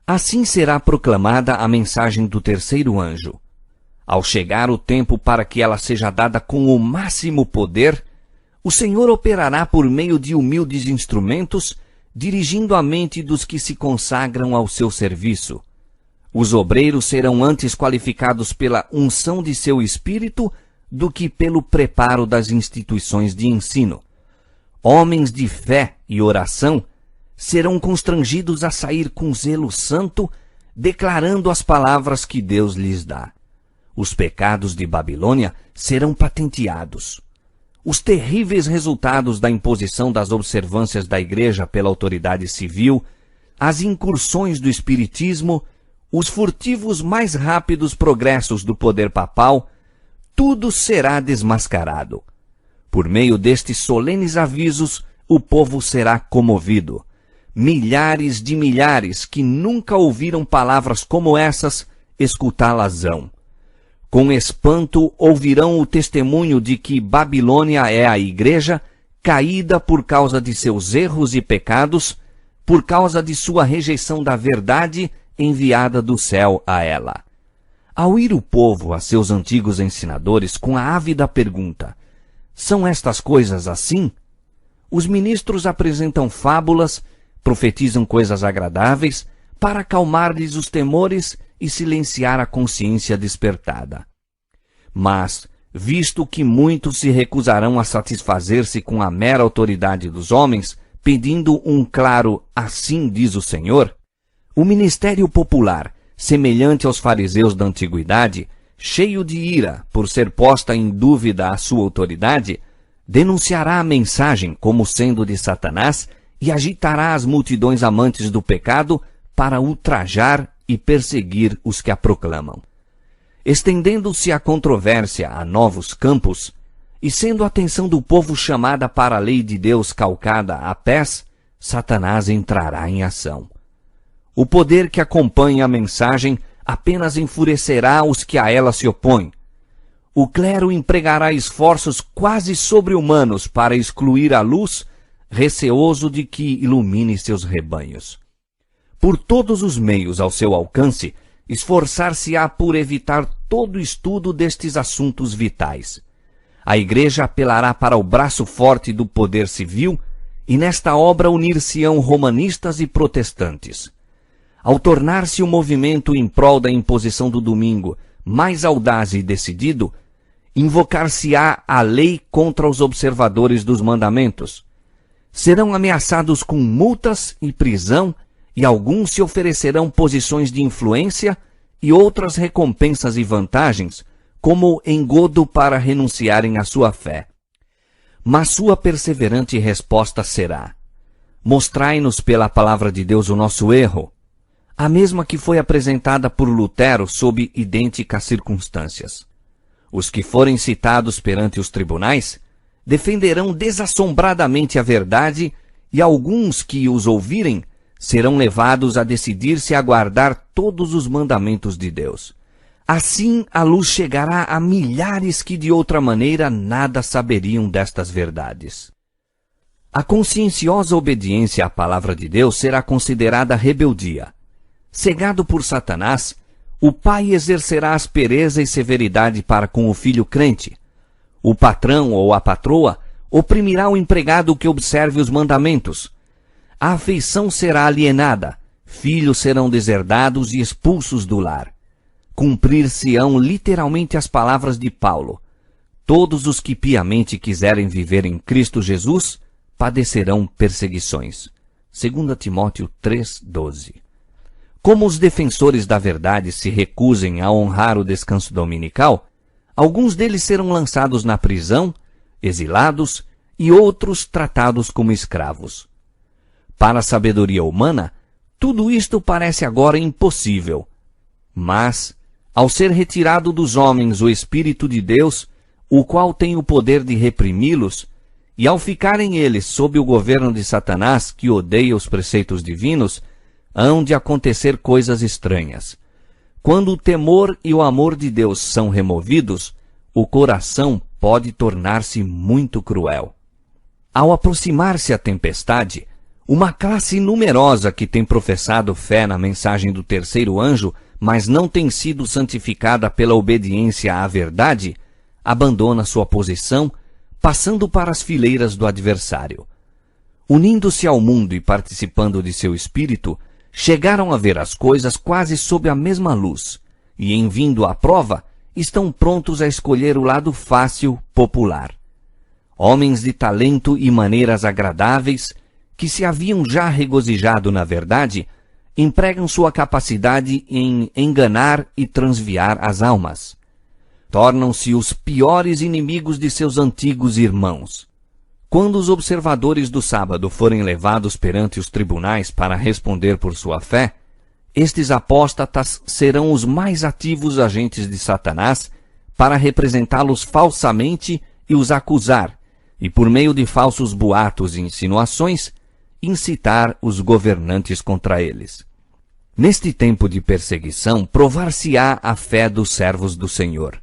Assim será proclamada a mensagem do terceiro anjo. Ao chegar o tempo para que ela seja dada com o máximo poder, o Senhor operará por meio de humildes instrumentos, dirigindo a mente dos que se consagram ao seu serviço. Os obreiros serão antes qualificados pela unção de seu espírito do que pelo preparo das instituições de ensino. Homens de fé e oração serão constrangidos a sair com zelo santo, declarando as palavras que Deus lhes dá. Os pecados de Babilônia serão patenteados. Os terríveis resultados da imposição das observâncias da Igreja pela autoridade civil, as incursões do espiritismo, os furtivos mais rápidos progressos do poder papal, tudo será desmascarado. Por meio destes solenes avisos, o povo será comovido. Milhares de milhares que nunca ouviram palavras como essas, escutá-las-ão. Com espanto ouvirão o testemunho de que Babilônia é a Igreja, caída por causa de seus erros e pecados, por causa de sua rejeição da verdade enviada do céu a ela. Ao ir o povo a seus antigos ensinadores com a ávida pergunta: são estas coisas assim? Os ministros apresentam fábulas, profetizam coisas agradáveis, para acalmar-lhes os temores e silenciar a consciência despertada. Mas, visto que muitos se recusarão a satisfazer-se com a mera autoridade dos homens, pedindo um claro "assim diz o Senhor", o ministério popular, semelhante aos fariseus da antiguidade, cheio de ira por ser posta em dúvida a sua autoridade, denunciará a mensagem como sendo de Satanás e agitará as multidões amantes do pecado para ultrajar e perseguir os que a proclamam. Estendendo-se a controvérsia a novos campos, e sendo a atenção do povo chamada para a lei de Deus calcada a pés, Satanás entrará em ação. O poder que acompanha a mensagem apenas enfurecerá os que a ela se opõem. O clero empregará esforços quase sobre-humanos para excluir a luz, receoso de que ilumine seus rebanhos. Por todos os meios ao seu alcance, esforçar-se-á por evitar todo estudo destes assuntos vitais. A Igreja apelará para o braço forte do poder civil, e nesta obra unir-se-ão romanistas e protestantes. Ao tornar-se o movimento em prol da imposição do domingo mais audaz e decidido, invocar-se-á a lei contra os observadores dos mandamentos. Serão ameaçados com multas e prisão, e alguns se oferecerão posições de influência e outras recompensas e vantagens, como engodo para renunciarem à sua fé. Mas sua perseverante resposta será: mostrai-nos pela palavra de Deus o nosso erro, a mesma que foi apresentada por Lutero sob idênticas circunstâncias. Os que forem citados perante os tribunais defenderão desassombradamente a verdade, e alguns que os ouvirem serão levados a decidir-se a guardar todos os mandamentos de Deus. Assim a luz chegará a milhares que de outra maneira nada saberiam destas verdades. A conscienciosa obediência à palavra de Deus será considerada rebeldia. Cegado por Satanás, o pai exercerá aspereza e severidade para com o filho crente. O patrão ou a patroa oprimirá o empregado que observe os mandamentos. A afeição será alienada, filhos serão deserdados e expulsos do lar. Cumprir-se-ão literalmente as palavras de Paulo: todos os que piamente quiserem viver em Cristo Jesus padecerão perseguições. 2 Timóteo 3:12. Como os defensores da verdade se recusem a honrar o descanso dominical, alguns deles serão lançados na prisão, exilados, e outros tratados como escravos. Para a sabedoria humana, tudo isto parece agora impossível. Mas, ao ser retirado dos homens o Espírito de Deus, o qual tem o poder de reprimi-los, e ao ficarem eles sob o governo de Satanás, que odeia os preceitos divinos, hão de acontecer coisas estranhas. Quando o temor e o amor de Deus são removidos, o coração pode tornar-se muito cruel. Ao aproximar-se a tempestade, Uma classe numerosa que tem professado fé na mensagem do terceiro anjo, mas não tem sido santificada pela obediência à verdade, abandona sua posição, passando para as fileiras do adversário. Unindo-se ao mundo e participando de seu espírito, chegaram a ver as coisas quase sob a mesma luz, e em vindo à prova, estão prontos a escolher o lado fácil, popular. Homens de talento e maneiras agradáveis, que se haviam já regozijado na verdade, empregam sua capacidade em enganar e transviar as almas. Tornam-se os piores inimigos de seus antigos irmãos. Quando os observadores do sábado forem levados perante os tribunais para responder por sua fé, estes apóstatas serão os mais ativos agentes de Satanás para representá-los falsamente e os acusar, e por meio de falsos boatos e insinuações, incitar os governantes contra eles. Neste tempo de perseguição, provar-se-á a fé dos servos do Senhor.